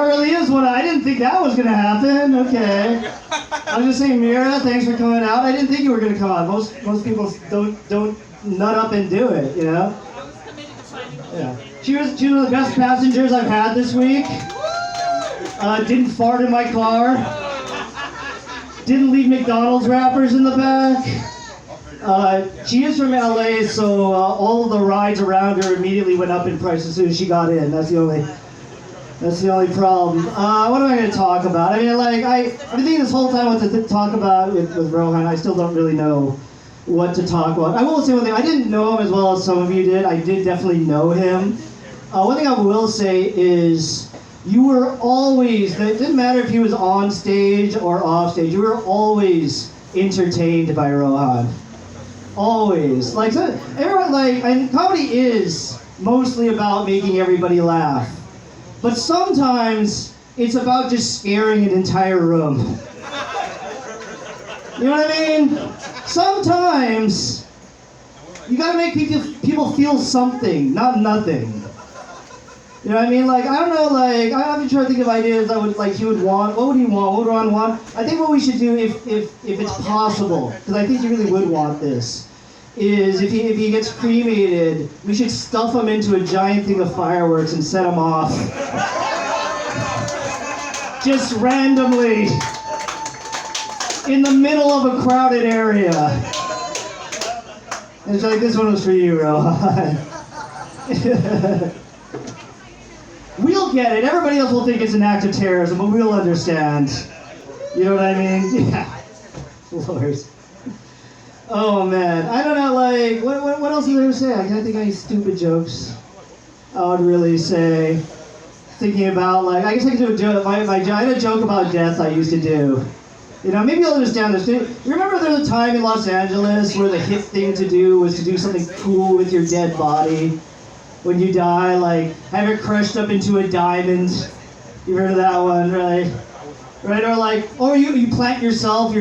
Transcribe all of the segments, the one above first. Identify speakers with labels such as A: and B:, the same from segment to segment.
A: really is one. I didn't think that was gonna happen. Okay. I was just saying, Mira, thanks for coming out. I didn't think you were gonna come out. Most people don't nut up and do it, you know.
B: I was committed to finding the
A: Yeah. She was one of the best passengers I've had this week. Didn't fart in my car. Didn't leave McDonald's wrappers in the back. She is from LA, so all of the rides around her immediately went up in price as soon as she got in. That's the only problem. What am I going to talk about? I mean, like, I've been thinking this whole time what to talk about with Rohan. I still don't really know what to talk about. I will say one thing. I didn't know him as well as some of you did. I did definitely know him. One thing I will say is you were always, it didn't matter if he was on stage or off stage, you were always entertained by Rohan. Always. Like, so, everyone, like, and comedy is mostly about making everybody laugh. But sometimes it's about just scaring an entire room. You know what I mean? Sometimes you gotta make people feel something, not nothing. You know what I mean? Like, I don't know, like, I've been trying to think of ideas that would, like, he would want. What would he want? What would Ron want? I think what we should do, if it's possible, because I think he really would want this, is if he gets cremated, we should stuff him into a giant thing of fireworks and set him off. Just randomly. In the middle of a crowded area. And it's like, this one was for you, Rohan. We'll get it. Everybody else will think it's an act of terrorism, but we'll understand. You know what I mean? Yeah. Lord. Oh, man. I don't know, like, what else is there to say? I can't think of any stupid jokes. I would really say, thinking about, like, I guess I could do a joke. I had a joke about death I used to do. You know, maybe you'll understand this. You remember there was a time in Los Angeles where the hip thing to do was to do something cool with your dead body? When you die, like, have it crushed up into a diamond. You've heard of that one, right? Right, or like, or you plant your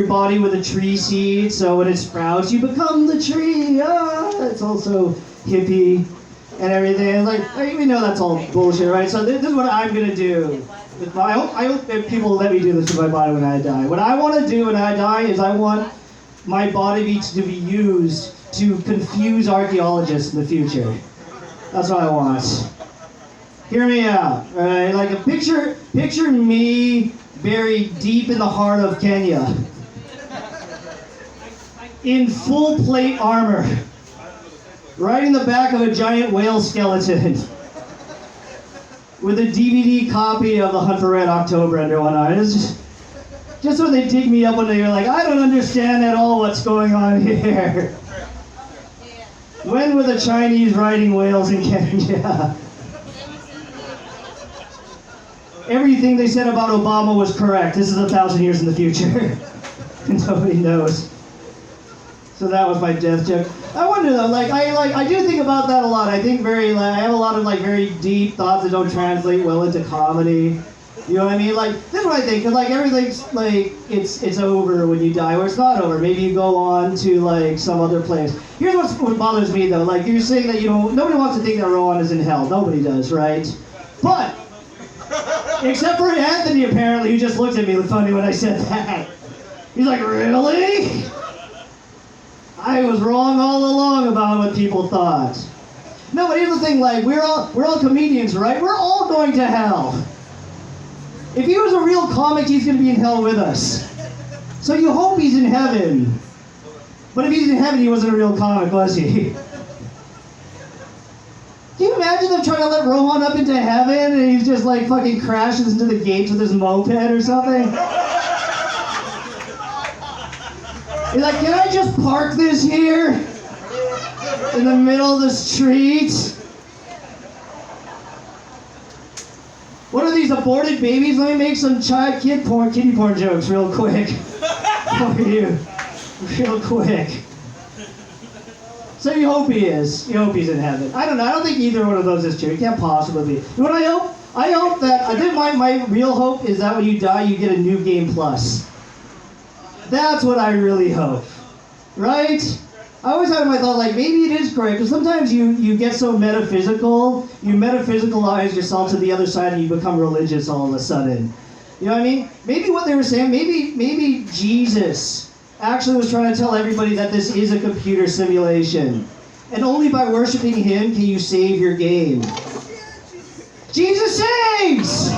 A: body with a tree seed, so when it sprouts, you become the tree. It's also hippie and everything. It's like, we know that's all bullshit, right? So this is what I'm gonna do. I hope that people let me do this with my body when I die. What I want to do when I die is I want my body to be used to confuse archaeologists in the future. That's what I want. Hear me out, all right? Like, picture me buried deep in the heart of Kenya, in full plate armor, riding the back of a giant whale skeleton, with a DVD copy of The Hunt for Red October under one arm. It's just when they dig me up one day, you're like, I don't understand at all what's going on here. When were the Chinese riding whales in Kenya? Everything they said about Obama was correct. This is 1,000 years in the future. Nobody knows. So that was my death joke. I wonder though, I do think about that a lot. I think I have a lot of very deep thoughts that don't translate well into comedy. You know what I mean? Like, this is what I think, because everything's it's over when you die, or it's not over. Maybe you go on to some other place. Here's what bothers me though. Like, you're saying that nobody wants to think that Rohan is in hell. Nobody does, right? But except for Anthony, apparently, who just looked at me funny when I said that. He's like, really? I was wrong all along about what people thought. No, but here's the thing, we're all comedians, right? We're all going to hell. If he was a real comic, he's going to be in hell with us. So you hope he's in heaven. But if he's in heaven, he wasn't a real comic, was he? Can you imagine them trying to let Rohan up into heaven and he's just fucking crashes into the gates with his moped or something? He's like, can I just park this here? In the middle of the street? What are these, aborted babies? Let me make some kitty porn jokes real quick. For you. Real quick. So you hope he is. You hope he's in heaven. I don't know. I don't think either one of those is true. It can't possibly be. You know what I hope? I hope that, I think my real hope is that when you die, you get a new game plus. That's what I really hope. Right? I always had in my thought, like, maybe it is correct, because sometimes you get so metaphysical, you metaphysicalize yourself to the other side and you become religious all of a sudden. You know what I mean? Maybe what they were saying, maybe Jesus actually was trying to tell everybody that this is a computer simulation. And only by worshiping him can you save your game. Jesus saves!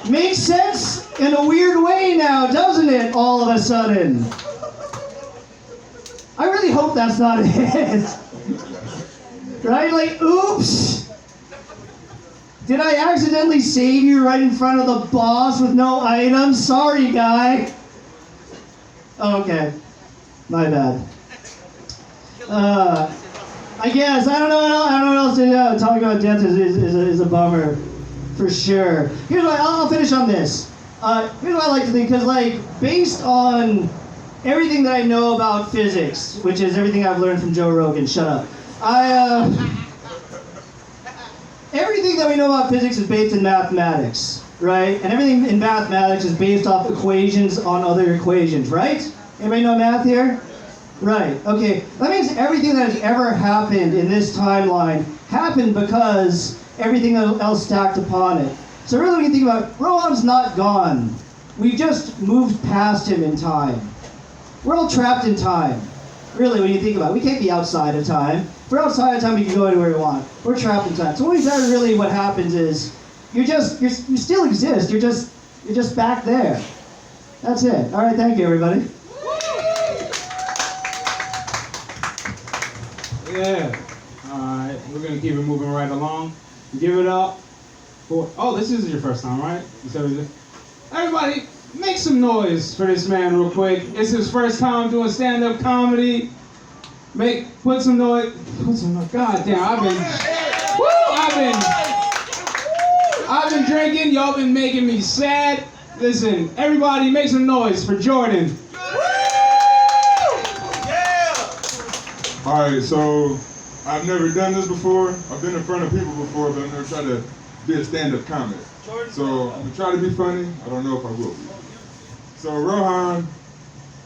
A: Makes sense in a weird way now, doesn't it, all of a sudden? I really hope that's not it. Right? Like, oops! Did I accidentally save you right in front of the boss with no items? Sorry, guy. Okay. My bad. I guess. I don't know what else to do. Talking about death is a bummer. For sure. Here's why. I'll finish on this. Here's what I like to think. Because, like, based on everything that I know about physics, which is everything I've learned from Joe Rogan. Shut up. Everything that we know about physics is based in mathematics, right? And everything in mathematics is based off equations on other equations, right? Anybody know math here? Right, okay. That means everything that has ever happened in this timeline happened because everything else stacked upon it. So really when you think about it, Rohan's not gone. We just moved past him in time. We're all trapped in time. Really, when you think about it, we can't be outside of time. If we're outside of time, we can go anywhere we want. We're trapped in time. So really what happens is, you still exist. You're just back there. That's it. All right, thank you, everybody.
B: Yeah. All right, we're gonna keep it moving right along. Give it up for. Oh, this is your first time, right? Everybody, make some noise for this man real quick. It's his first time doing stand-up comedy. Put some noise. God damn, I've been drinking. Y'all been making me sad. Listen, everybody, make some noise for Jordan.
C: All right, so I've never done this before. I've been in front of people before, but I've never tried to be a stand-up comic. So I'm gonna try to be funny. I don't know if I will be. So Rohan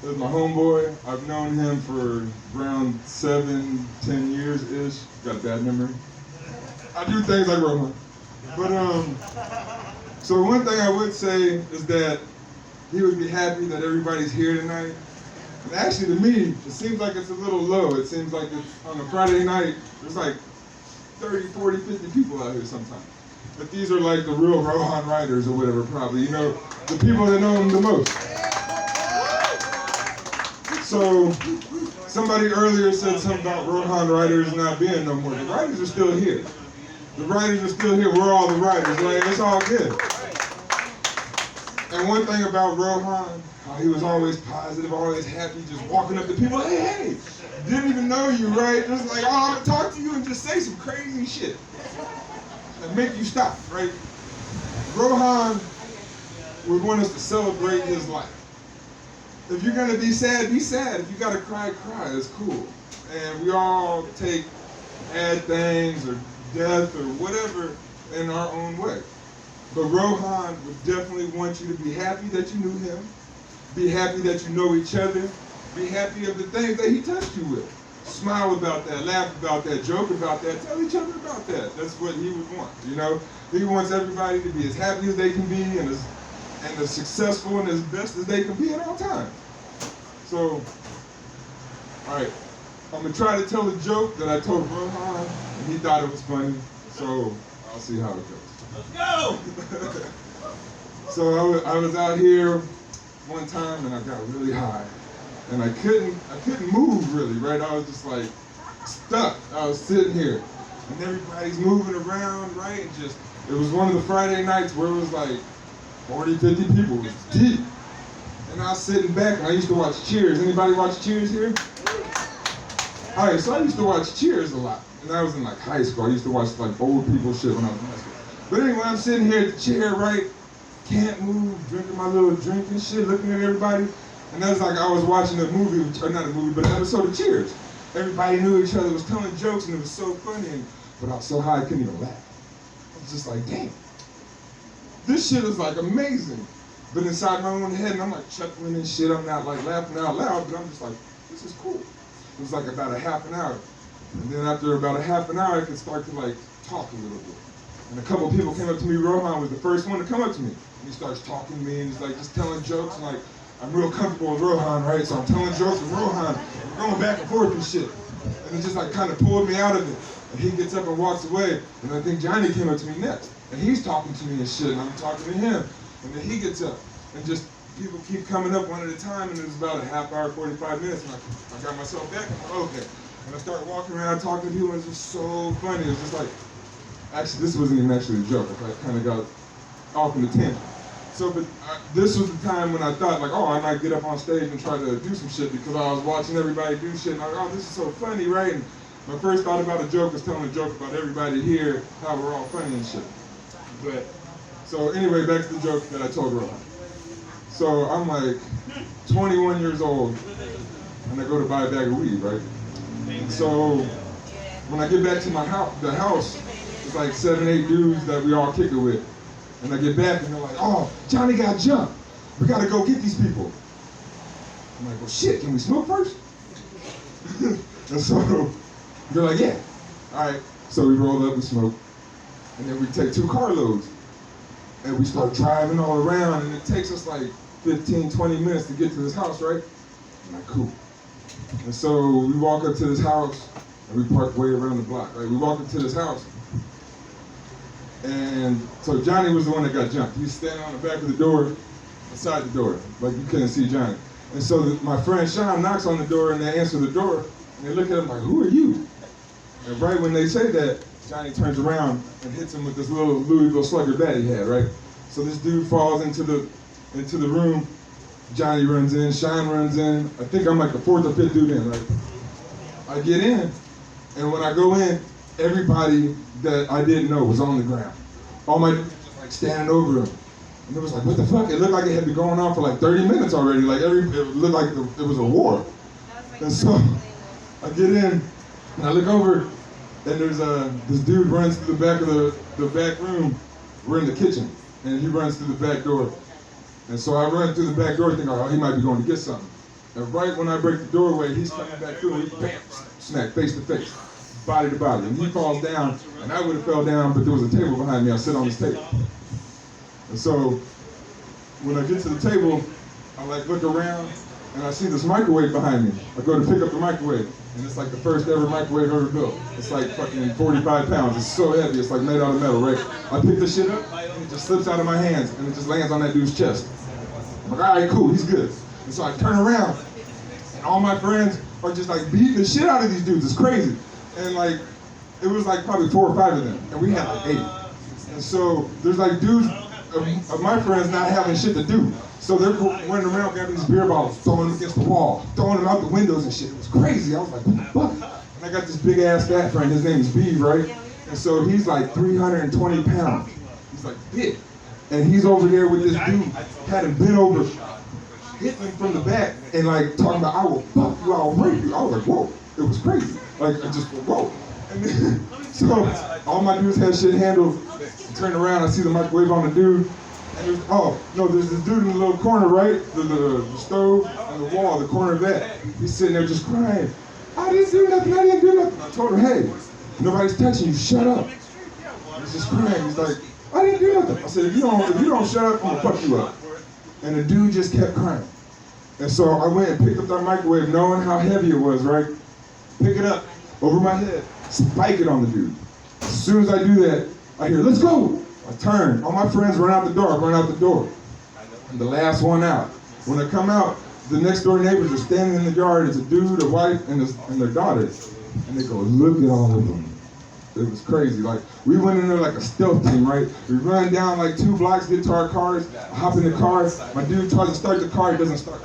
C: is my homeboy. I've known him for around 7-10 years-ish. Got a bad memory. I do things like Rohan. But so one thing I would say is that he would be happy that everybody's here tonight. And actually, to me, it seems like it's a little low. It seems like it's on a Friday night, there's like 30, 40, 50 people out here sometimes. But these are like the real Rohan writers or whatever, probably. You know, the people that know him the most. So, somebody earlier said something about Rohan writers not being no more. The writers are still here. The writers are still here. We're all the writers, right? It's all good. And one thing about Rohan, he was always positive, always happy, just walking up to people, hey, didn't even know you, right? Just like, oh, I'm gonna talk to you and just say some crazy shit that make you stop, right? Rohan would want us to celebrate his life. If you're gonna be sad, be sad. If you gotta cry, cry. It's cool. And we all take bad things or death or whatever in our own way. But Rohan would definitely want you to be happy that you knew him, be happy that you know each other, be happy of the things that he touched you with. Smile about that, laugh about that, joke about that, tell each other about that. That's what he would want, you know? He wants everybody to be as happy as they can be and as successful and as best as they can be at all times. So, all right, I'm gonna try to tell a joke that I told Rohan, and he thought it was funny, so I'll see how it goes.
D: Let's go!
C: So I was out here one time and I got really high, and I couldn't move really, right? I was just like stuck. I was sitting here, and everybody's moving around, right? And just it was one of the Friday nights where it was like 40, 50 people. It was deep. And I was sitting back, and I used to watch Cheers. Anybody watch Cheers here? All right, so I used to watch Cheers a lot. And I was in like high school. I used to watch like old people shit when I was in high school. But anyway, I'm sitting here at the chair, right? Can't move, drinking my little drink and shit, looking at everybody. And that's like I was watching a movie, or not a movie, but an episode of Cheers. Everybody knew each other, was telling jokes, and it was so funny. But I was so high, I couldn't even laugh. I was just like, damn. This shit is like amazing. But inside my own head, and I'm like chuckling and shit. I'm not like laughing out loud, but I'm just like, this is cool. It was like about a half an hour. And then after about a half an hour, I could start to like talk a little bit. And a couple of people came up to me. Rohan was the first one to come up to me. And he starts talking to me and he's like just telling jokes. And like, I'm real comfortable with Rohan, right? So I'm telling jokes with Rohan. We're going back and forth and shit. And it just like kind of pulled me out of it. And he gets up and walks away. And I think Johnny came up to me next. And he's talking to me and shit. And I'm talking to him. And then he gets up. And just people keep coming up one at a time. And it was about a half hour, 45 minutes. And I got myself back. I'm like, okay. And I started walking around talking to people. And it was just so funny. It was just like, actually, this wasn't even actually a joke. I kind of got off in the tangent. So, but this was the time when I thought, like, oh, I might get up on stage and try to do some shit because I was watching everybody do shit. And I was like, oh, this is so funny, right? And my first thought about a joke was telling a joke about everybody here, how we're all funny and shit. But, so anyway, back to the joke that I told Rohan. So I'm like 21 years old, and I go to buy a bag of weed, right? So when I get back to my house, the house, it's like 7, 8 dudes that we all kick it with. And I get back and they're like, oh, Johnny got jumped. We gotta go get these people. I'm like, well shit, can we smoke first? And so they're like, yeah. All right, so we roll up and smoke. And then we take 2 carloads. And we start driving all around and it takes us like 15, 20 minutes to get to this house, right? I'm like, cool. And so we walk up to this house and we park way around the block, right? We walk up to this house. And so Johnny was the one that got jumped. He's standing on the back of the door, beside the door, like you couldn't see Johnny. And so my friend Sean knocks on the door and they answer the door and they look at him like, who are you? And right when they say that, Johnny turns around and hits him with this little Louisville Slugger bat he had, right? So this dude falls into the room. Johnny runs in, Sean runs in. I think I'm like the 4th or 5th dude in, right? I get in, and when I go in, everybody that I didn't know was on the ground. All my dudes were just like standing over him. And it was like, what the fuck? It looked like it had been going on for like 30 minutes already. Like it looked like it was a war. And so I get in, and I look over, and there's this dude runs through the back of the back room. We're in the kitchen, and he runs through the back door. And so I run through the back door, thinking, oh, he might be going to get something. And right when I break the doorway, he's coming back through, and he bam, smack, face to face, body to body. And he falls down, and I would have fell down, but there was a table behind me. I sit on this table. And so when I get to the table, I like look around, and I see this microwave behind me. I go to pick up the microwave, and it's like the first ever microwave ever built. It's like fucking 45 pounds. It's so heavy. It's like made out of metal, right? I pick the shit up, and it just slips out of my hands, and it just lands on that dude's chest. I'm like, all right, cool, he's good. And so I turn around, and all my friends are just like beating the shit out of these dudes. It's crazy. And like, it was like probably 4 or 5 of them, and we had like 8. And so there's like dudes of my friends not having shit to do. So they're running around grabbing these beer bottles, throwing them against the wall, throwing them out the windows and shit. It was crazy. I was like, what the fuck? And I got this big ass fat friend, his name is B, right? And so he's like 320 pounds. He's like big. And he's over there with this dude, had him bent over, hitting him from the back, and like talking about, I will fuck you, I'll rape you. I was like, whoa. It was crazy. Like, I just, whoa. And then, so all my dudes had shit handled. I turn around, I see the microwave on the dude. And there's, oh, no, there's this dude in the little corner, right? The stove and the wall, the corner of that. He's sitting there just crying. I didn't do nothing, I didn't do nothing. I told him, hey, nobody's touching you, shut up. He's just crying, he's like, I didn't do nothing. I said, if you don't shut up, I'm gonna fuck you up. And the dude just kept crying. And so I went and picked up that microwave knowing how heavy it was, right? Pick it up over my head, spike it on the dude. As soon as I do that, I hear, let's go. I turn, all my friends run out the door, I run out the door. I'm the last one out. When I come out, the next door neighbors are standing in the yard. It's a dude, a wife, and their daughter. And they go, look at all of them. It was crazy. Like, we went in there like a stealth team, right? We run down like 2 blocks, get to our cars, hop in the car. My dude tries to start the car, it doesn't start.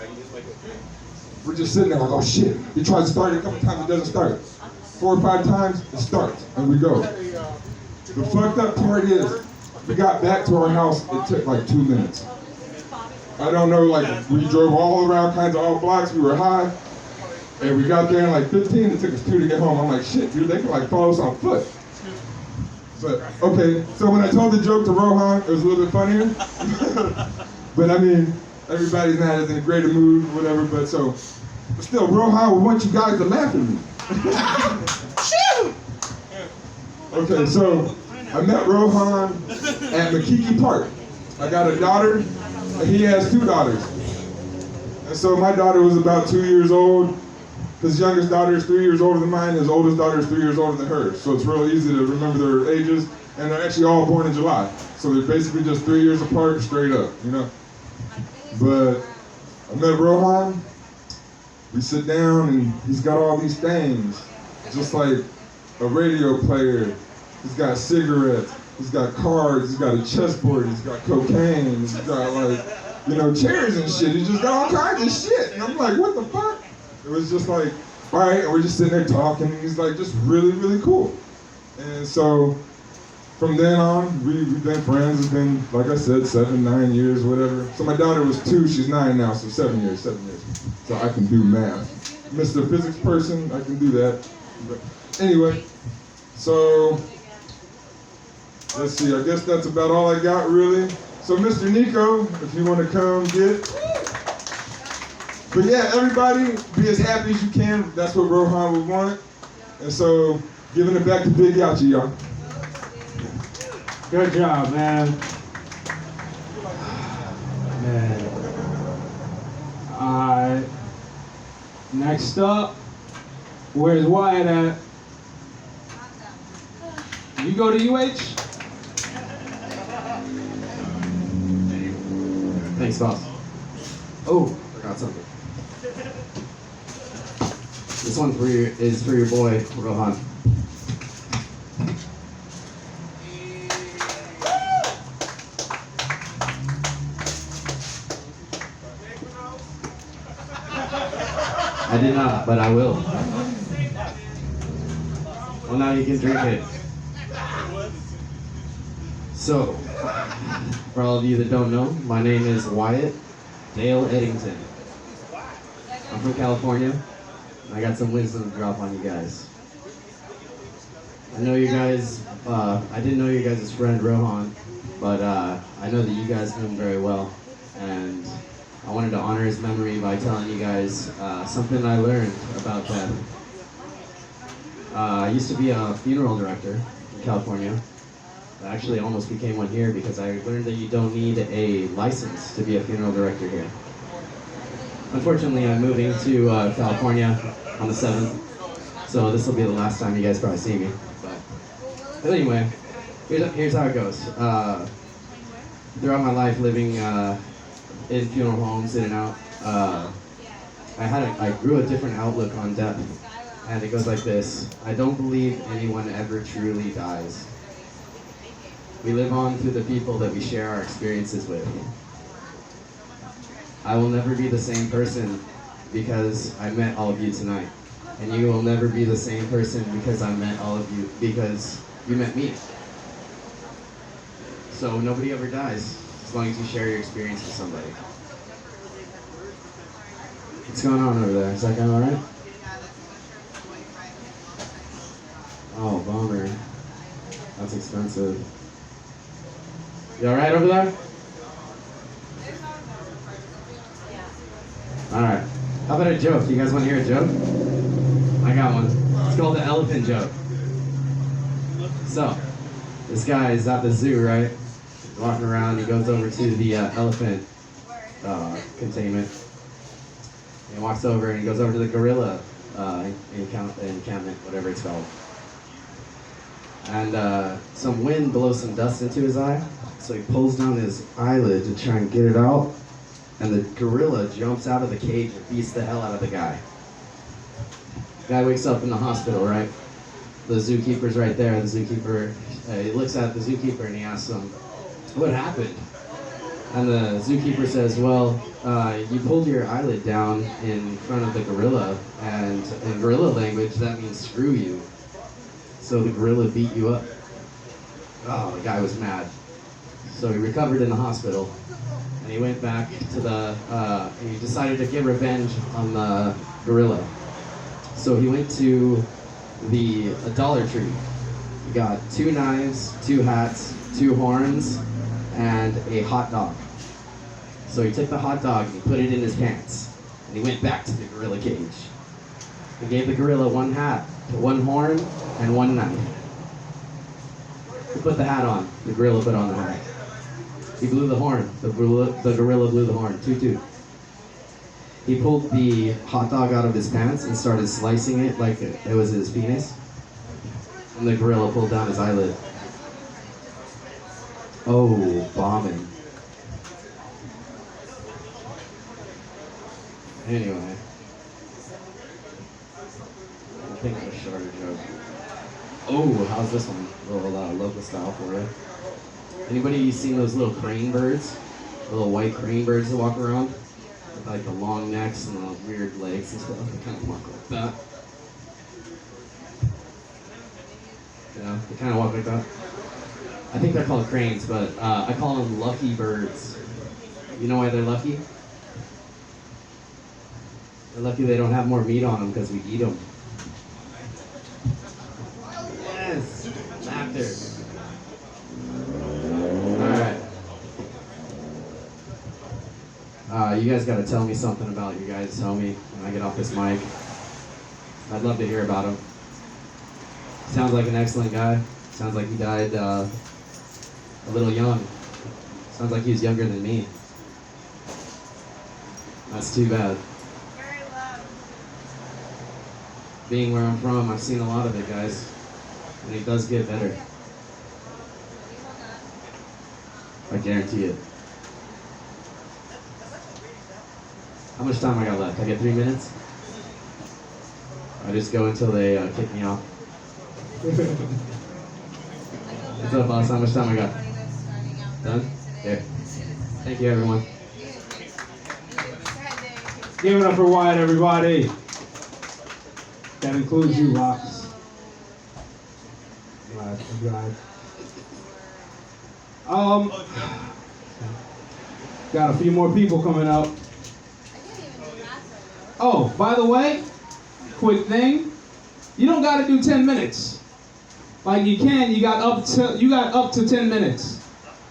C: We're just sitting there like, oh shit. He tries to start it a couple times, it doesn't start. 4 or 5 times, it starts, and we go. The fucked up part is, we got back to our house, it took like 2 minutes. I don't know, like, we drove all around kinds of all blocks, we were high, and we got there in like 15, it took us 2 to get home. I'm like, shit, dude, they can like follow us on foot. But, okay, so when I told the joke to Rohan, it was a little bit funnier. But I mean, everybody's not as in a greater mood, whatever. But still, Rohan, we want you guys to laugh at me. Okay, so I met Rohan at Makiki Park. I got a daughter, and he has 2 daughters. And so my daughter was about 2 years old. His youngest daughter is 3 years older than mine. His oldest daughter is 3 years older than hers. So it's real easy to remember their ages. And they're actually all born in July. So they're basically just 3 years apart, straight up, you know? But I met Rohan. We sit down, and he's got all these things. Just like a radio player. He's got cigarettes. He's got cards. He's got a chessboard. He's got cocaine. He's got, like, you know, chairs and shit. He's just got all kinds of shit. And I'm like, what the fuck? It was just like, all right, and we're just sitting there talking, and he's like, just really, really cool. And so from then on, we've been friends. It's been, like I said, 7, 9 years, whatever. So my daughter was 2, she's 9 now, so 7 years. So I can do math. Mr. Physics person, I can do that. But anyway, so let's see, I guess that's about all I got, really. So Mr. Nico, if you want to come get. But yeah, everybody, be as happy as you can. That's what Rohan would want. And so, giving it back to Big Yachi, y'all.
B: Good job, man. Man. Alright. Next up, where's Wyatt at? You go to UH?
D: Thanks, boss. Oh, forgot something. This one is for your boy, Rohan. I did not, but I will. Well, now you can drink it. So, for all of you that don't know, my name is Wyatt Dale Eddington. I'm from California. I got some wisdom to drop on you guys. I know you guys, I didn't know you guys' friend Rohan, but I know that you guys knew him very well. And I wanted to honor his memory by telling you guys something I learned about that. I used to be a funeral director in California. I actually almost became one here because I learned that you don't need a license to be a funeral director here. Unfortunately, I'm moving to California on the 7th, so this will be the last time you guys probably see me. But anyway, here's how it goes. Throughout my life living in funeral homes, in and out, I grew a different outlook on death, and it goes like this. I don't believe anyone ever truly dies. We live on through the people that we share our experiences with. I will never be the same person because I met all of you tonight. And you will never be the same person because I met all of you, because you met me. So nobody ever dies, as long as you share your experience with somebody. What's going on over there? Is that going alright? Oh, bummer. That's expensive. You alright over there? Alright. How about a joke? You guys want to hear a joke? I got one. It's called the elephant joke. So, this guy is at the zoo, right? Walking around, he goes over to the elephant containment. He walks over and he goes over to the gorilla encampment, whatever it's called. And some wind blows some dust into his eye, so he pulls down his eyelid to try and get it out, and the gorilla jumps out of the cage and beats the hell out of the guy. Guy wakes up in the hospital, right? The zookeeper's right there. The zookeeper, he looks at the zookeeper and he asks him, "What happened?" And the zookeeper says, "Well, you pulled your eyelid down in front of the gorilla, and in gorilla language, that means screw you. So the gorilla beat you up." Oh, the guy was mad. So he recovered in the hospital, and he went back to he decided to get revenge on the gorilla. So he went to a Dollar Tree. He got 2 knives, 2 hats, 2 horns, and a hot dog. So he took the hot dog and he put it in his pants. And he went back to the gorilla cage. He gave the gorilla one hat, one horn, and one knife. He put the hat on. The gorilla put on the hat. He blew the horn. The gorilla blew the horn. Toot toot. He pulled the hot dog out of his pants and started slicing it like it was his penis. And the gorilla pulled down his eyelid. Oh, bombing. Anyway. I think of a shorter joke. Oh, how's this one? A little local style for you. Anybody seen those little crane birds? The little white crane birds that walk around? With like the long necks and the weird legs and stuff. They kind of walk like that. Yeah, they kind of walk like that. I think they're called cranes, but I call them lucky birds. You know why they're lucky? They're lucky they don't have more meat on them because we eat them. Yes! Laughter. Alright. You guys gotta tell me something about your guys' homie when I get off this mic. I'd love to hear about him. Sounds like an excellent guy. Sounds like he died a little young. Sounds like he was younger than me. That's too bad. Being where I'm from, I've seen a lot of it, guys. And it does get better. I guarantee it. How much time I got left? I get 3 minutes? I just go until they kick me off. What's up, boss? How much time I got? Done? Here. Thank you, everyone.
B: Give it up for Wyatt, everybody. That includes you, Rocks. Glad. Got a few more people coming up. Oh, by the way, quick thing. You don't gotta do 10 minutes. Like you can, you got up to 10 minutes.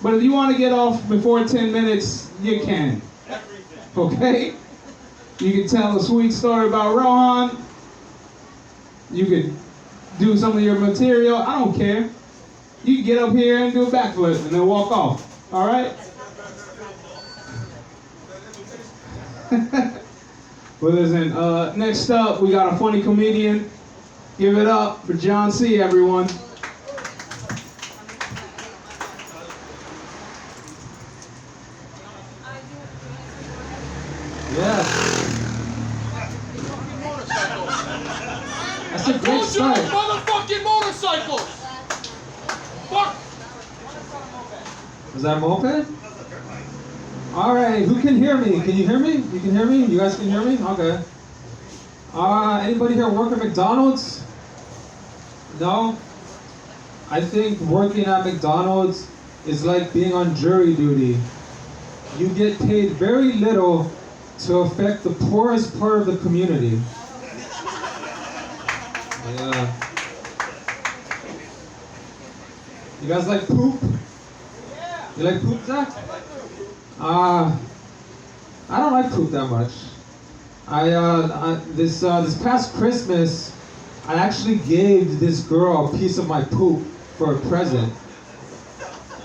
B: But if you want to get off before 10 minutes, you can. Okay? You can tell a sweet story about Rohan. You could do some of your material. I don't care. You can get up here and do a backflip and then walk off. All right? Well, listen, next up, we got a funny comedian. Give it up for John C., everyone. Yeah. That's a great start.
E: Motherfucking motorcycles! Fuck!
B: Is that a moped? All right, who can hear me? Can you hear me? You can hear me? You guys can hear me? Okay. Anybody here work at McDonald's? No? I think working at McDonald's is like being on jury duty. You get paid very little to affect the poorest part of the community. Yeah. You guys like poop? You like poop, Zach? I don't like poop that much. This past Christmas, I actually gave this girl a piece of my poop for a present.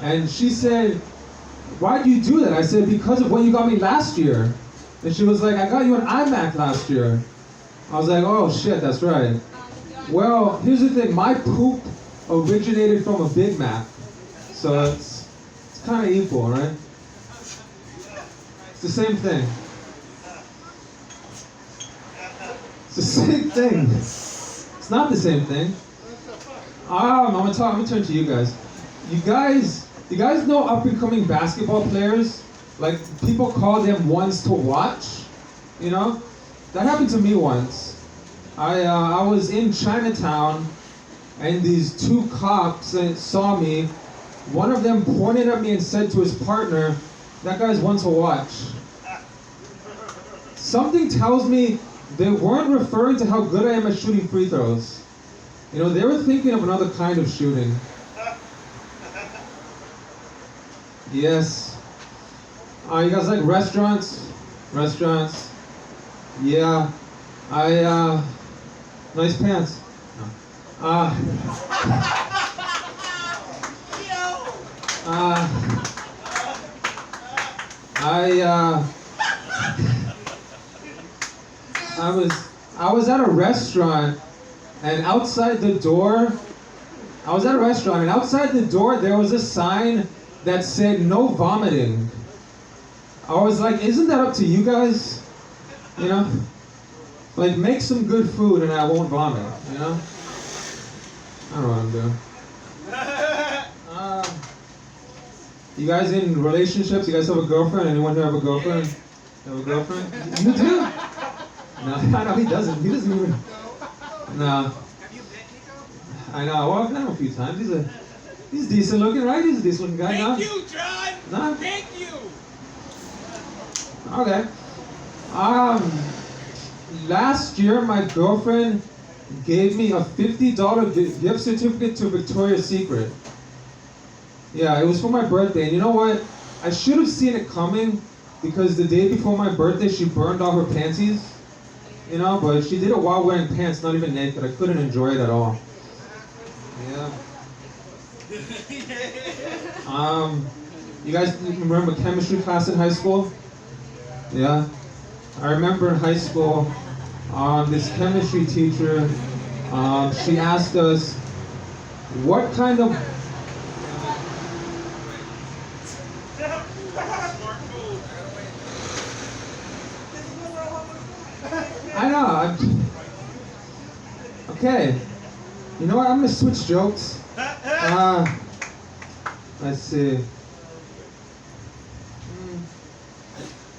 B: And she said, "Why do you do that?" I said, "Because of what you got me last year." And she was like, "I got you an iMac last year." I was like, "Oh shit, that's right." Well, here's the thing, my poop originated from a Big Mac. So it's kind of equal, right? It's the same thing. It's the same thing. It's not the same thing. I'm gonna turn to you guys. You guys know up and coming basketball players? Like people call them ones to watch. You know? That happened to me once. I was in Chinatown and these two cops saw me. One of them pointed at me and said to his partner, "That guy's one to watch." Something tells me they weren't referring to how good I am at shooting free throws. You know, they were thinking of another kind of shooting. Yes. You guys like restaurants? Restaurants? Yeah. Nice pants. No. I was at a restaurant, and outside the door, there was a sign that said no vomiting. I was like, isn't that up to you guys? You know? Like, make some good food and I won't vomit, you know? I don't know what I'm doing. You guys in relationships? You guys have a girlfriend? Anyone here have a girlfriend? You have a girlfriend? You do? No, I know he doesn't. He doesn't even. No.
E: Have you met Nico?
B: I know. Well, I've met him a few times. He's decent looking, right? He's a decent looking guy.
E: Thank you, John.
B: No?
E: Thank you.
B: Okay. Last year my girlfriend gave me a $50 gift certificate to Victoria's Secret. Yeah, it was for my birthday, and you know what? I should have seen it coming because the day before my birthday she burned all her panties. You know, but she did it while wearing pants, not even naked. I couldn't enjoy it at all. Yeah. You guys remember chemistry class in high school? Yeah. I remember in high school, this chemistry teacher, she asked us, what kind of... I know. Okay. You know what? I'm gonna switch jokes. Let's see.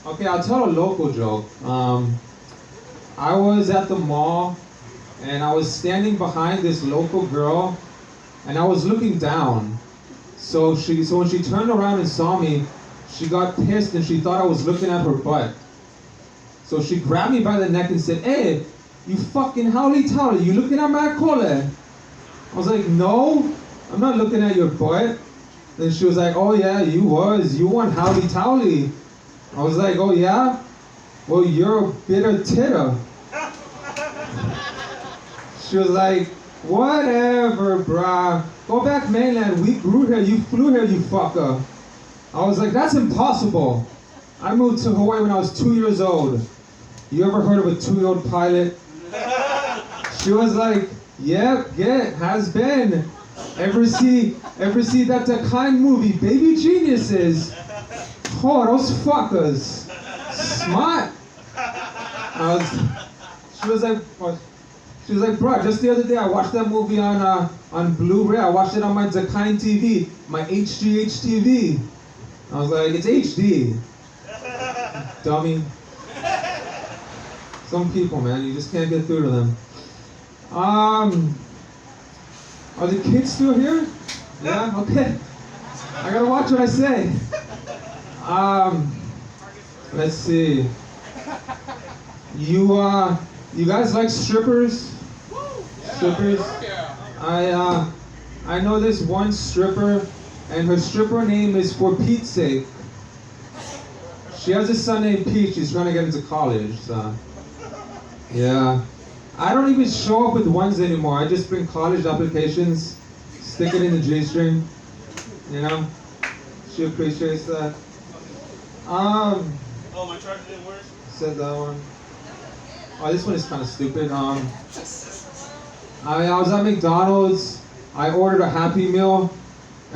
B: Okay, I'll tell a local joke. I was at the mall, and I was standing behind this local girl, and I was looking down. So when she turned around and saw me, she got pissed and she thought I was looking at her butt. So she grabbed me by the neck and said, "Hey, you fucking howly towel, you looking at my collar?" I was like, "No, I'm not looking at your butt." Then she was like, "Oh yeah, you want howly towly." I was like, "Oh yeah? Well, you're a bitter titter." She was like, "Whatever, brah. Go back mainland. We grew here. You flew here, you fucker." I was like, "That's impossible. I moved to Hawaii when I was 2 years old. You ever heard of a 2-year-old pilot?" She was like, "Yep, has been. Ever see that the kind movie, Baby Geniuses? Oh, those fuckers. Smart." She was like, "Bro, just the other day I watched that movie on Blu-ray. I watched it on my Zakine TV, my HGH-TV. I was like, it's HD. Dummy." Some people, man, you just can't get through to them. Are the kids still here? Yeah, okay. I gotta watch what I say. Let's see. You guys like strippers? Strippers? I know this one stripper, and her stripper name is For Pete's Sake. She has a son named Pete. She's trying to get into college, so. Yeah. I don't even show up with ones anymore. I just bring college applications, stick it in the G-string. You know? She appreciates that.
E: Oh, my charger didn't work?
B: Said that one. Oh, this one is kind of stupid. I was at McDonald's. I ordered a Happy Meal,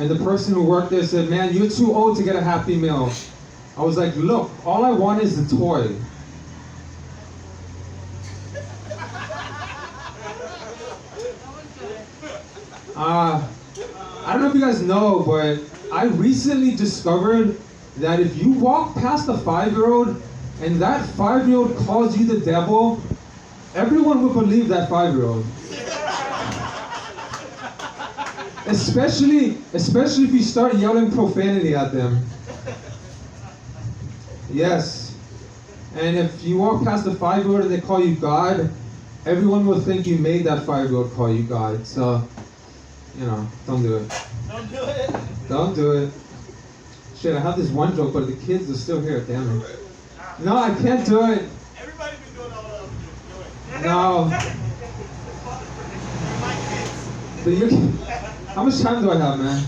B: and the person who worked there said, "Man, you're too old to get a Happy Meal." I was like, "Look, all I want is the toy." I don't know if you guys know, but I recently discovered that if you walk past a 5-year-old and that 5-year-old calls you the devil, everyone will believe that 5-year-old. Especially if you start yelling profanity at them. Yes. And if you walk past a 5-year-old and they call you God, everyone will think you made that 5-year-old call you God. So, you know, don't do it.
E: Don't do it.
B: Don't do it. Shit, I have this one joke, but the kids are still here. Damn it. No, I can't do it.
E: Everybody's been doing all of them.
B: No. But you can, how much time do I have, man?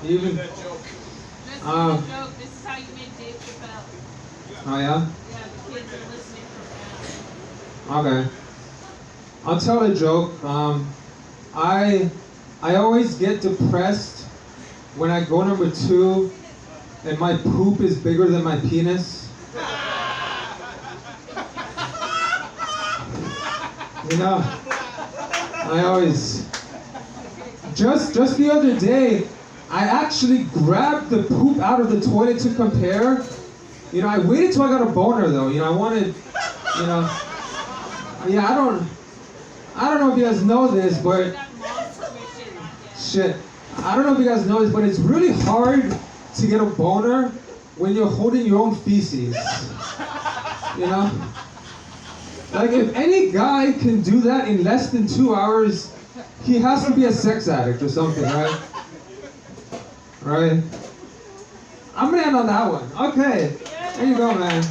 B: Even.
E: That joke.
F: This is a joke. This is how you make Dave Chappelle.
B: Oh yeah.
F: Yeah, the kids are listening from now.
B: Okay. I'll tell a joke. I always get depressed when I go number 2 and my poop is bigger than my penis. You know, I always just the other day I actually grabbed the poop out of the toilet to compare. You know, I waited till I got a boner though. You know, I wanted, you know, yeah, I don't know if you guys know this, but shit, I don't know if you guys know this, but it's really hard to get a boner when you're holding your own feces. You know? Like, if any guy can do that in less than 2 hours, he has to be a sex addict or something, right? Right? I'm gonna end on that one. Okay. There you go, man.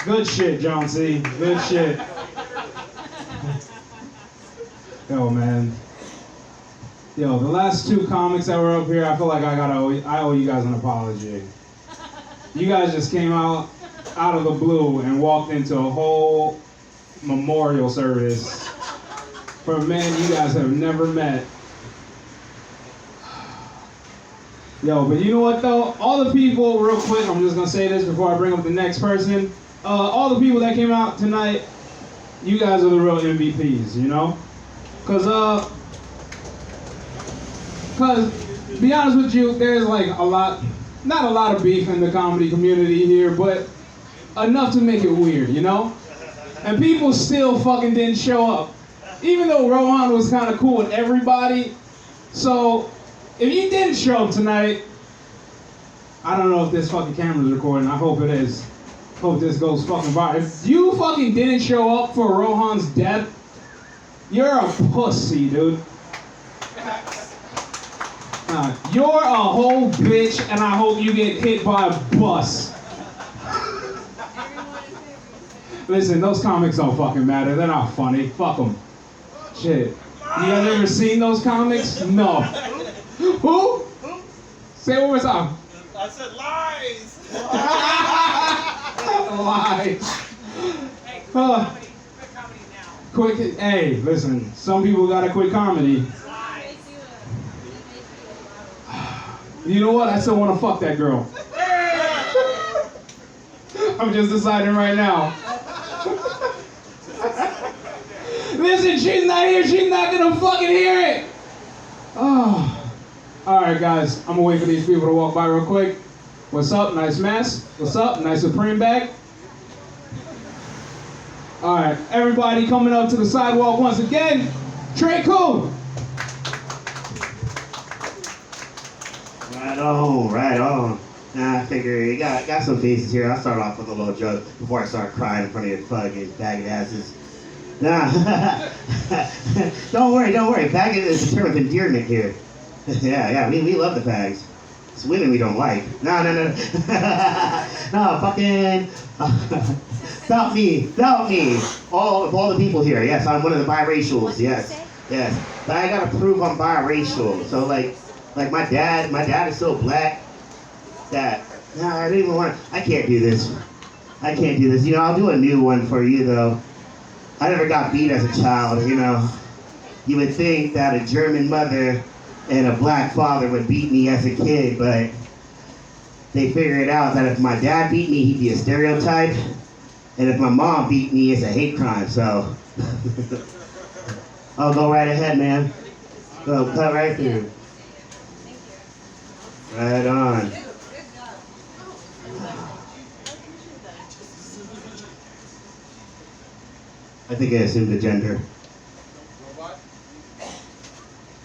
B: Good shit, John C. Good shit. Yo, man. Yo, the last 2 comics that were up here, I feel like I owe you guys an apology. You guys just came out of the blue and walked into a whole memorial service for a man you guys have never met. Yo, but you know what though? All the people, real quick, I'm just gonna say this before I bring up the next person. All the people that came out tonight, you guys are the real MVPs, you know? Cause to be honest with you, there's like not a lot of beef in the comedy community here, but enough to make it weird, you know? And people still fucking didn't show up. Even though Rohan was kind of cool with everybody. So, if you didn't show up tonight, I don't know if this fucking camera's recording. I hope it is. Hope this goes fucking viral. If you fucking didn't show up for Rohan's death, you're a pussy, dude. You're a whole bitch, and I hope you get hit by a bus. Listen, those comics don't fucking matter. They're not funny. Fuck them. Shit. You guys ever seen those comics? No. Who? Say it one more time.
E: I said lies.
B: Lies.
E: Hey, quit comedy. Quit comedy now.
B: Quick. Hey, listen. Some people gotta quit comedy. You know what? I still want to fuck that girl. I'm just deciding right now. Listen, she's not here. She's not gonna fucking hear it. Oh. All right, guys. I'm gonna wait for these people to walk by real quick. What's up? Nice mask. What's up? Nice Supreme bag. All right, everybody coming up to the sidewalk once again. Trey Cool.
D: Right on, right on. Nah, I figure you got some faces here. I'll start off with a little joke before I start crying in front of your fucking faggot asses. Nah, don't worry. Faggot is a term of endearment here. yeah, we love the fags. It's women we don't like. No, fucking, about me. All the people here. Yes, I'm one of the biracials. Yes. But I gotta prove I'm biracial. So like my dad is so black that I don't even want to. I can't do this. You know, I'll do a new one for you though. I never got beat as a child. You know, you would think that a German mother and a black father would beat me as a kid, but they figured out that if my dad beat me, he'd be a stereotype, and if my mom beat me, it's a hate crime. So I'll go right ahead, man. Go cut right through. Right on. I think I assumed the gender.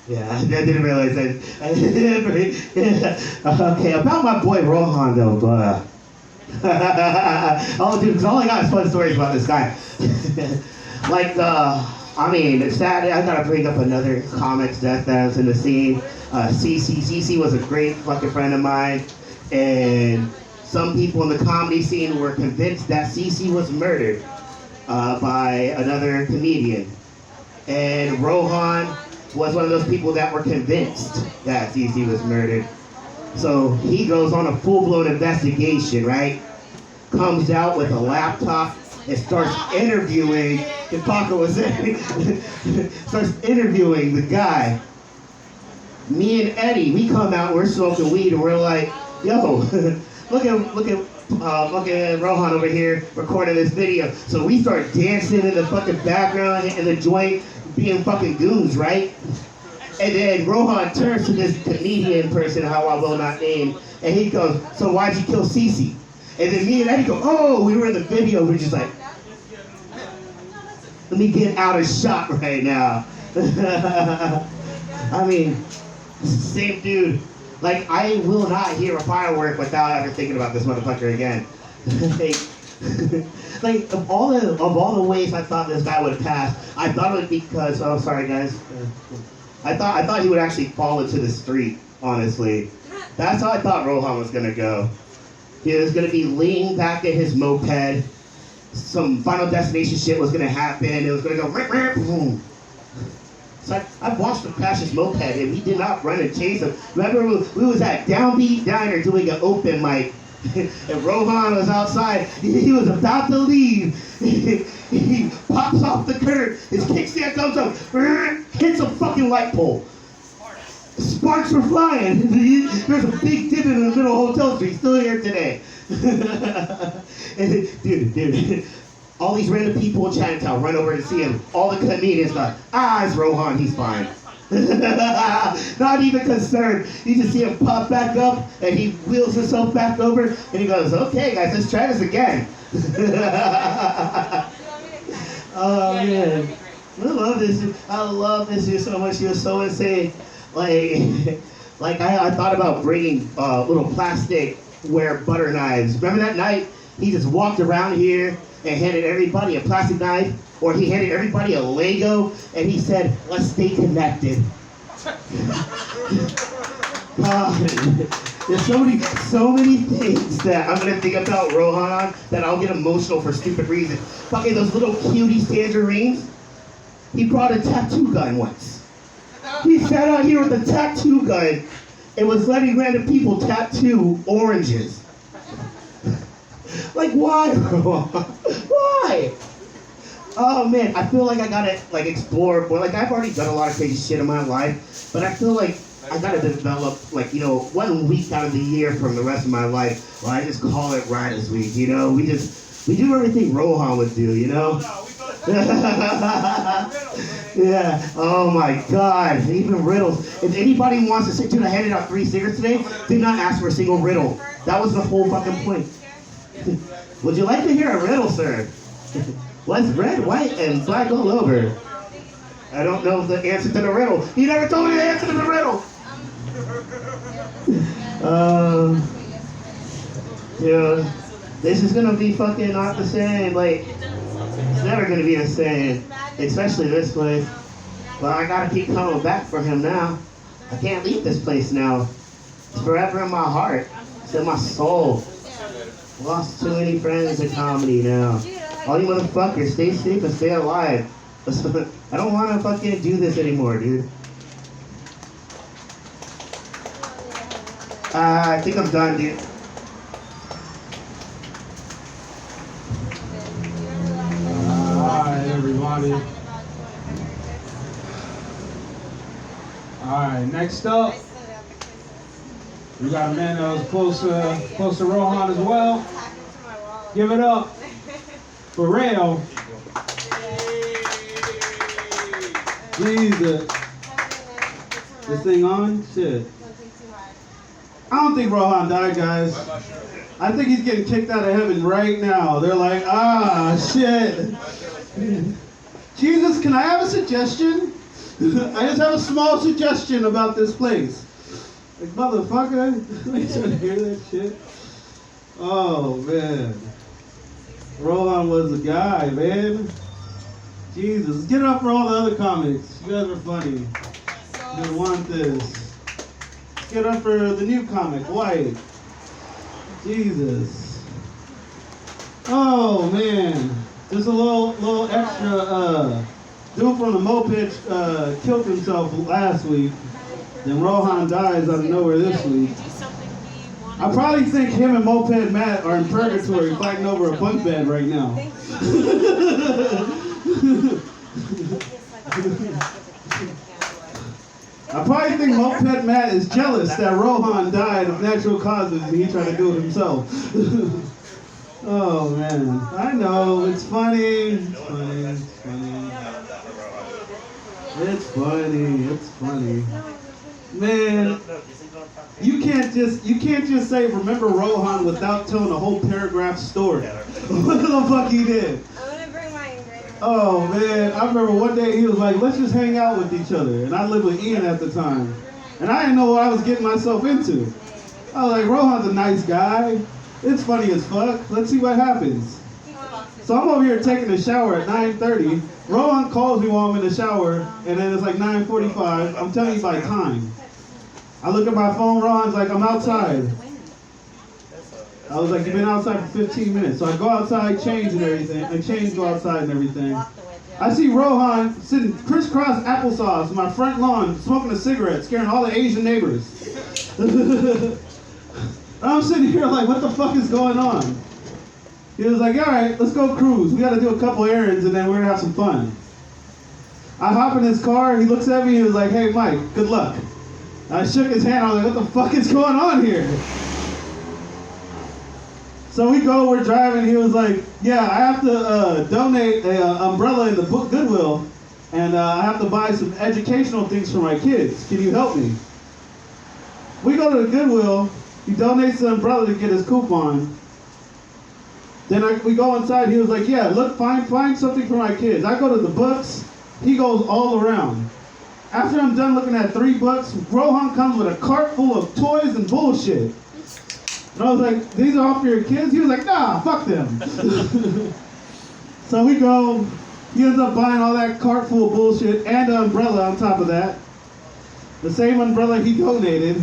D: Yeah, I didn't realize that. Okay, about my boy Rohan though, but oh dude, because all I got is fun stories about this guy. Like it's sad. I gotta bring up another comic's death that was in the scene.
G: CC was a great fucking friend of mine, and some people in the comedy scene were convinced that CC was murdered by another comedian. And Rohan was one of those people that were convinced that CC was murdered. So he goes on a full-blown investigation, right? Comes out with a laptop and starts interviewing, if Paco was there, starts interviewing the guy. Me and Eddie, we come out, we're smoking weed, and we're like, yo, look at Rohan over here recording this video. So we start dancing in the fucking background in the joint, being fucking goons, right? And then Rohan turns to this comedian person, how I will not name, and he goes, so why'd you kill Cece? And then me and Eddie go, oh, we were in the video, we're just like, let me get out of shot right now. I mean, same dude. Like, I will not hear a firework without ever thinking about this motherfucker again. like of all the ways I thought this guy would pass, I thought it would be because, oh, sorry guys. I thought he would actually fall into the street, honestly. That's how I thought Rohan was gonna go. He was gonna be leaning back in his moped. Some Final Destination shit was gonna happen. It was gonna go rip, rip, boom. So I've watched him crash his moped, and we did not run and chase him. Remember, we was at Downbeat Diner doing an open mic, and Rohan was outside. He was about to leave. He pops off the curb. His kickstand comes up, hits a fucking light pole. Sparks were flying. There's a big dip in the middle of Hotel Street, still here today. And dude, all these random people in Chinatown run over to see him. All the comedians thought, it's Rohan, he's fine. Not even concerned. You just see him pop back up, and he wheels himself back over, and he goes, okay guys, let's try this again. Oh man, I love this dude so much. He was so insane. Like I thought about bringing little plastic butter knives. Remember that night he just walked around here and handed everybody a plastic knife, or he handed everybody a Lego, and he said, let's stay connected. There's so many things that I'm gonna think about Rohan that I'll get emotional for stupid reasons. Fucking those little cutie tangerines. He brought a tattoo gun once. He sat out here with a tattoo gun and was letting random people tattoo oranges. Like, why, Rohan? Why? Oh man, I feel like I gotta explore more. Like, I've already done a lot of crazy shit in my life, but I feel like I gotta develop 1 week out of the year from the rest of my life where I just call it Riders Week. We do everything Rohan would do. Yeah. Oh my God. Even riddles. If anybody wants to sit, dude, I handed out 3 cigarettes today. Did not ask for a single riddle. That was the whole fucking point. Would you like to hear a riddle, sir? What's red, white, and black all over? I don't know the answer to the riddle. He never told me the answer to the riddle. This is gonna be fucking not the same. It's never gonna be the same, especially this place. But I gotta keep coming back for him now. I can't leave this place now. It's forever in my heart. It's in my soul. Lost too many friends in comedy now. All you motherfuckers, stay safe and stay alive. I don't want to fucking do this anymore, dude. I think I'm done, dude.
B: Alright, everybody. Alright, next up, we got a man that was close to Rohan as well. Give it up for Rayo. Jesus. This thing on? Shit. I don't think Rohan died, guys. I think he's getting kicked out of heaven right now. They're like, shit. Jesus, can I have a suggestion? I just have a small suggestion about this place. Like, motherfucker, you trying to hear that shit? Oh, man. Rohan was the guy, man. Jesus, get it up for all the other comics. You guys are funny. You want this. get up for the new comic, Wyatt. Jesus. Oh man. Just a little extra, dude from the moped killed himself last week. Then Rohan dies out of nowhere this week. I probably think him and Moped Matt are in purgatory fighting over a bunk bed right now. I probably think Moped Matt is jealous that Rohan died of natural causes and he tried to do it himself. Oh man, I know, it's funny, it's funny, it's funny. It's funny, it's funny. Man, you can't just say remember Rohan without telling a whole paragraph story. What the fuck he did?
H: I'm gonna bring my engraver.
B: Oh man, I remember one day he was like, let's just hang out with each other. And I lived with Ian at the time. And I didn't know what I was getting myself into. I was like, Rohan's a nice guy. It's funny as fuck. Let's see what happens. So I'm over here taking a shower at 9:30. Rohan calls me while I'm in the shower, and then it's like 9:45. I'm telling you by time. I look at my phone, Rohan's like, I'm outside. I was like, you've been outside for 15 minutes. So I go outside, change and everything. I change, go outside and everything. I see Rohan sitting crisscross applesauce on my front lawn, smoking a cigarette, scaring all the Asian neighbors. I'm sitting here like, what the fuck is going on? He was like, all right, let's go cruise. We got to do a couple errands and then we're going to have some fun. I hop in his car. He looks at me. He was like, hey, Mike, good luck. I shook his hand. I was like, what the fuck is going on here? So we go, we're driving. He was like, yeah, I have to donate an umbrella in the book Goodwill. And I have to buy some educational things for my kids. Can you help me? We go to the Goodwill. He donates the umbrella to get his coupon. Then we go inside. He was like, yeah, look, find something for my kids. I go to the books. He goes all around. After I'm done looking at 3 books, Rohan comes with a cart full of toys and bullshit. And I was like, these are all for your kids? He was like, nah, fuck them. So we go. He ends up buying all that cart full of bullshit and an umbrella on top of that. The same umbrella he donated.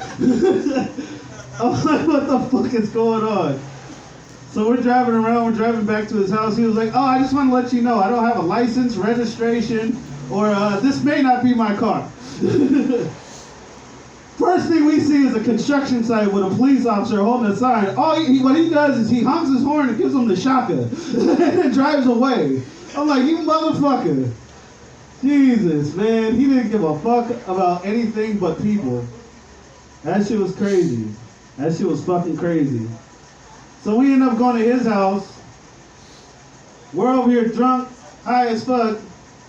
B: I was like, what the fuck is going on? So we're driving around, we're driving back to his house. He was like, oh, I just want to let you know, I don't have a license, registration, or this may not be my car. First thing we see is a construction site with a police officer holding a sign. What he does is he honks his horn and gives him the shaka, and then drives away. I'm like, you motherfucker. Jesus, man, he didn't give a fuck about anything but people. That shit was crazy. That shit was fucking crazy. So we end up going to his house. We're over here drunk, high as fuck.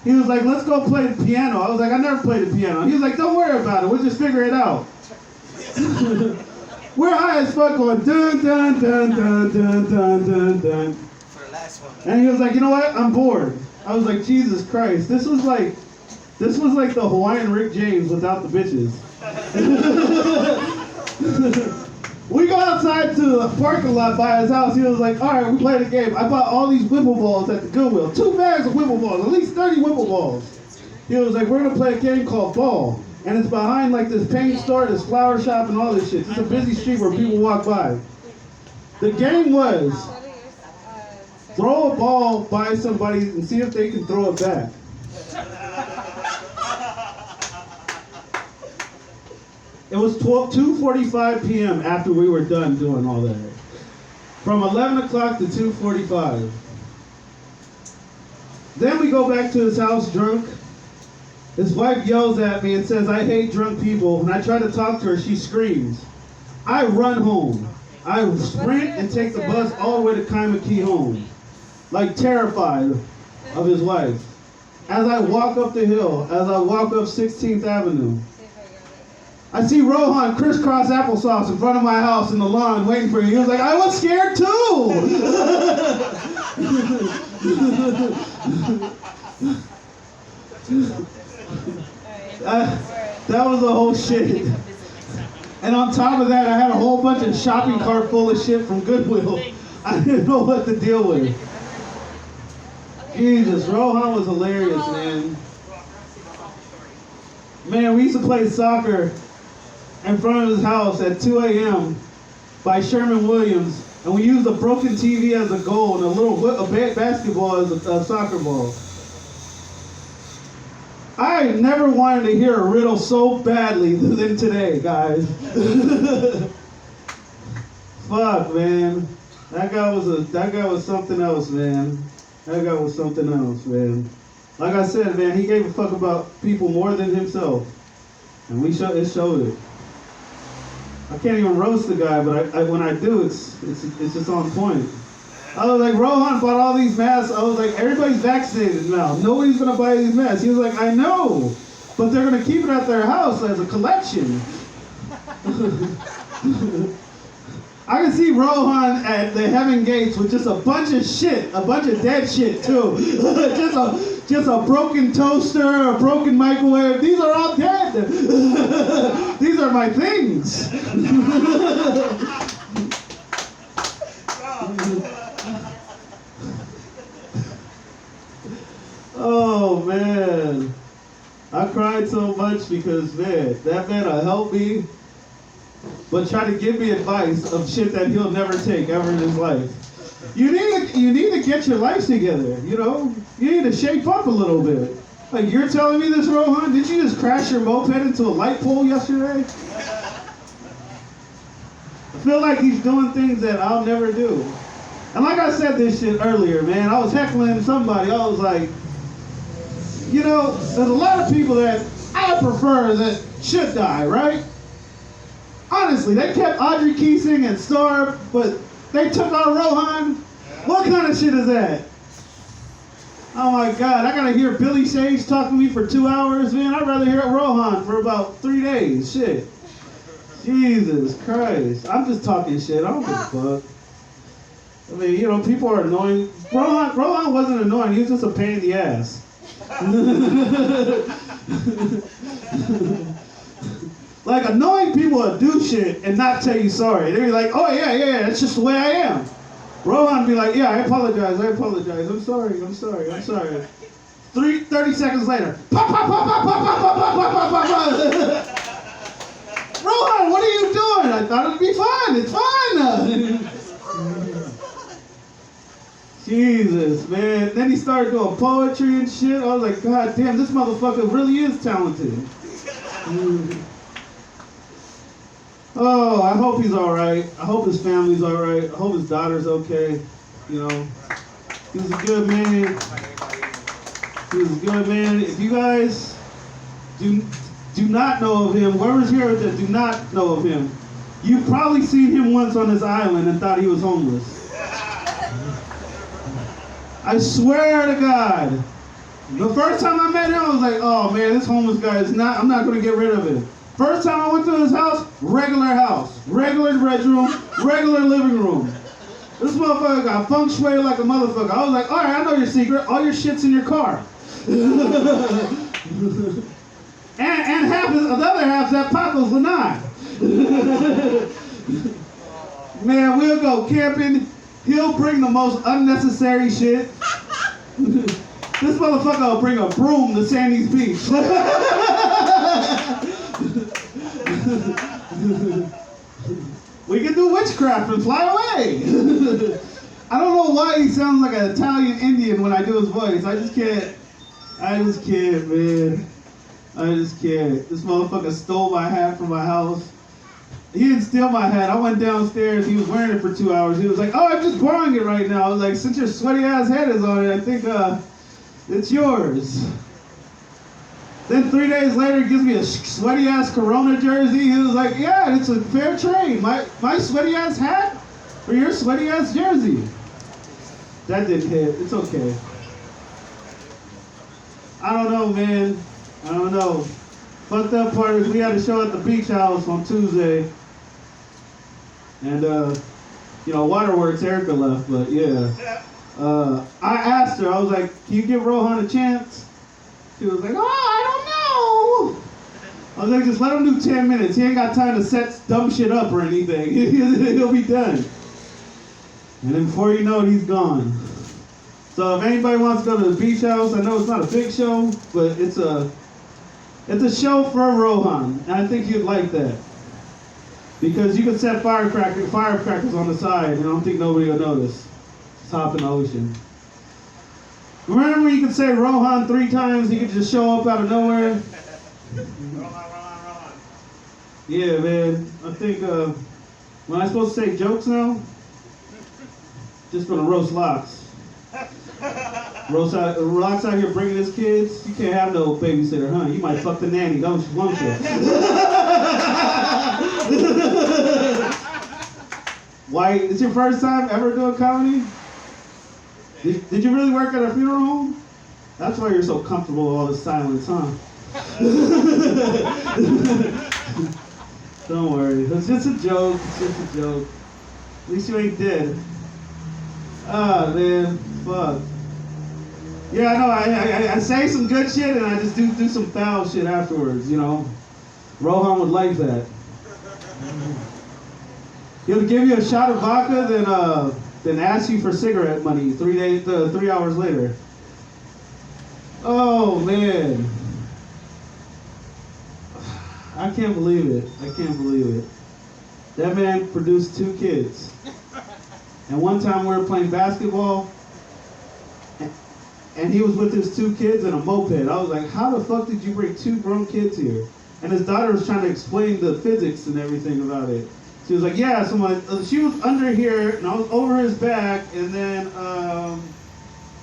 B: He was like, let's go play the piano. I was like, I never played the piano. He was like, don't worry about it. We'll just figure it out. We're high as fuck going dun dun dun dun dun dun dun dun.
E: For the last one.
B: And he was like, you know what? I'm bored. I was like, Jesus Christ. This was like the Hawaiian Rick James without the bitches. We go outside to the parking lot by his house. He was like, all right, we played a game. I bought all these Whipple balls at the Goodwill. 2 bags of Whipple balls, at least 30 Whipple balls. He was like, we're going to play a game called Ball. And it's behind like this paint store, this flower shop, and all this shit. It's a busy street where people walk by. The game was throw a ball by somebody and see if they can throw it back. It was 2:45 p.m. after we were done doing all that. From 11 o'clock to 2:45. Then we go back to his house drunk. His wife yells at me and says, I hate drunk people. When I try to talk to her, she screams. I run home. I sprint and take the bus all the way to Kaimaki home. Like terrified of his wife. As I walk up the hill, as I walk up 16th Avenue, I see Rohan crisscross applesauce in front of my house in the lawn waiting for you. He was like, I was scared too! That was the whole shit. And on top of that, I had a whole bunch of shopping cart full of shit from Goodwill. I didn't know what to deal with. Jesus, Rohan was hilarious, man. Man, we used to play soccer. in front of his house at 2 a.m. by Sherman Williams, and we used a broken TV as a goal and a basketball as a soccer ball. I never wanted to hear a riddle so badly than today, guys. Fuck, man. That guy was something else, man. That guy was something else, man. Like I said, man, he gave a fuck about people more than himself, and it showed it. I can't even roast the guy, but when I do, it's just on point. I was like, Rohan bought all these masks. I was like, everybody's vaccinated now. Nobody's gonna buy these masks. He was like, I know, but they're gonna keep it at their house as a collection. I can see Rohan at the Heaven Gates with just a bunch of shit, a bunch of dead shit too. just a broken toaster, a broken microwave. These are all dead. These are my things. Oh man, I cried so much because man, that man'll help me, but try to give me advice of shit that he'll never take ever in his life. You need to get your life together, you know? You need to shape up a little bit. Like, you're telling me this, Rohan? Did you just crash your moped into a light pole yesterday? I feel like he's doing things that I'll never do. And like I said this shit earlier, man, I was heckling somebody. I was like, you know, there's a lot of people that I prefer that should die, right? Honestly, they kept Audrey Keesing and Starr, but they took out Rohan. What kind of shit is that? Oh my God, I gotta hear Billy Sage talk to me for 2 hours, man. I'd rather hear Rohan for about 3 days. Shit. Jesus Christ. I'm just talking shit. I don't give a fuck. I mean, you know, people are annoying. Rohan wasn't annoying. He was just a pain in the ass. Like, annoying people will do shit and not tell you sorry. They'll be like, oh yeah, that's just the way I am. Rohan be like, yeah, I apologize. I'm sorry. 30 seconds later, pop, pop, pop, pop, pop, pop, pop, pop, pop, pop, pop. Rohan, what are you doing? I thought it'd be fine. It's fine. Jesus, man. Then he started doing poetry and shit. I was like, God damn, this motherfucker really is talented. Oh, I hope he's all right. I hope his family's all right. I hope his daughter's okay. You know, he was a good man. If you guys do not know of him, whoever's here that do not know of him, you've probably seen him once on this island and thought he was homeless. I swear to God. The first time I met him, I was like, oh man, this homeless guy I'm not going to get rid of him. First time I went to his house, regular bedroom, regular living room. This motherfucker got feng shui like a motherfucker. I was like, all right, I know your secret. All your shit's in your car. and the other half's at Paco's Lanai. Man, we'll go camping. He'll bring the most unnecessary shit. This motherfucker will bring a broom to Sandy's Beach. We can do witchcraft and fly away. I don't know why he sounds like an Italian Indian when I do his voice. I just can't, man. I just can't. This motherfucker stole my hat from my house. He didn't steal my hat. I went downstairs. He was wearing it for 2 hours. He was like, oh, I'm just borrowing it right now. I was like, since your sweaty ass head is on it, I think it's yours. Then 3 days later, he gives me a sweaty ass Corona jersey. He was like, yeah, it's a fair trade. My sweaty ass hat for your sweaty ass jersey. That didn't hit. It's okay. I don't know, man. I don't know. Fucked up part is we had a show at the beach house on Tuesday. And, you know, Waterworks, Erica left, but yeah. I asked her, I was like, can you give Rohan a chance? She was like, oh, I don't know. I was like, just let him do 10 minutes. He ain't got time to set dumb shit up or anything. He'll be done. And then before you know it, he's gone. So if anybody wants to go to the beach house, I know it's not a big show, but it's a show for Rohan. And I think you'd like that. Because you can set firecrackers on the side, and I don't think nobody will notice. It's top in the ocean. Remember when you could say Rohan 3 times, he could just show up out of nowhere?
E: Rohan.
B: Yeah, man. I think, when I'm supposed to say jokes now, just gonna roast Locks. Locks out here bringing his kids. You can't have no babysitter, huh? You might fuck the nanny, won't you? Why? It's your first time ever doing comedy? Did you really work at a funeral home? That's why you're so comfortable with all this silence, huh? Don't worry. It's just a joke. It's just a joke. At least you ain't dead. Ah, man. Fuck. Yeah, I know. I say some good shit and I just do some foul shit afterwards, you know. Rohan would like that. He'll give you a shot of vodka, then ask you for cigarette money 3 hours later. Oh man. I can't believe it. I can't believe it. That man produced 2 kids. And one time we were playing basketball, and he was with his 2 kids in a moped. I was like, how the fuck did you bring 2 grown kids here? And his daughter was trying to explain the physics and everything about it. She was like, yeah, so she was under here, and I was over his back, and then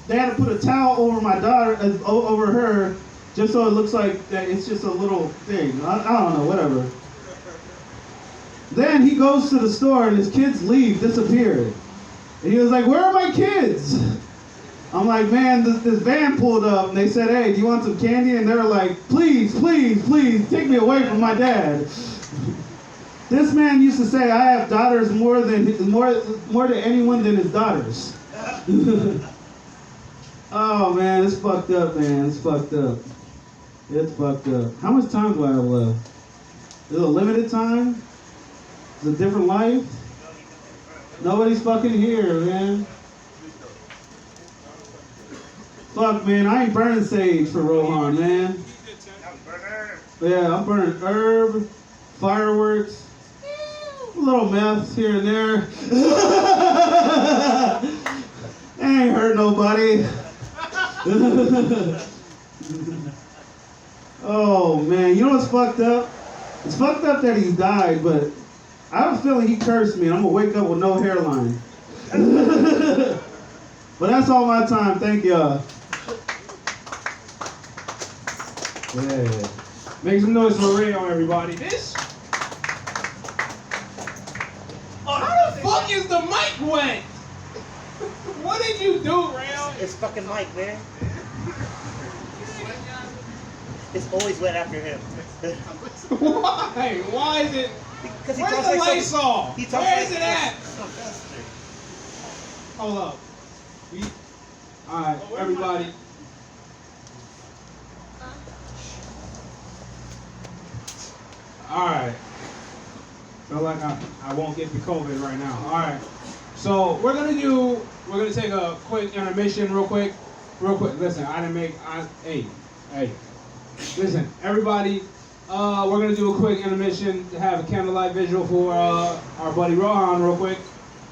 B: they had to put a towel over my daughter, over her, just so it looks like that it's just a little thing. I don't know, whatever. Then he goes to the store, and his kids disappeared. And he was like, where are my kids? I'm like, man, this van pulled up, and they said, hey, do you want some candy? And they were like, please, please, please, take me away from my dad. This man used to say, I have daughters more than anyone than his daughters. Oh, man, it's fucked up, man. It's fucked up. It's fucked up. How much time do I have left? Is it a limited time? Is it a different life? Nobody's fucking here, man. Fuck, man, I ain't burning sage for Rohan, man. Yeah, I'm burning herb, fireworks, a little meth here and there. Ain't hurt nobody. Oh, man, you know what's fucked up? It's fucked up that he died, but I have a feeling he cursed me. I'm gonna wake up with no hairline. But that's all my time. Thank y'all. Yeah. Make some noise for Rayo, everybody. This? How the fuck is the mic wet? What did you do, Rayo?
E: It's fucking Mike, man. It's always wet after him.
B: Why? Why is it?
E: Because he
B: Where's
E: talks
B: the
E: like
B: Lysol?
E: He talks
B: Where
E: like
B: is it at?
E: So bastard.
B: Hold up. Alright, everybody. Alright. Feel like I won't get the COVID right now. Alright. So we're gonna take a quick intermission real quick. Listen, hey. Listen, everybody, we're gonna do a quick intermission to have a candlelight visual for our buddy Rohan real quick.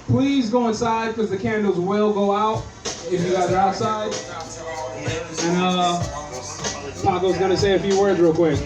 B: Please go inside because the candles will go out if you guys are outside. And Paco's gonna say a few words real quick.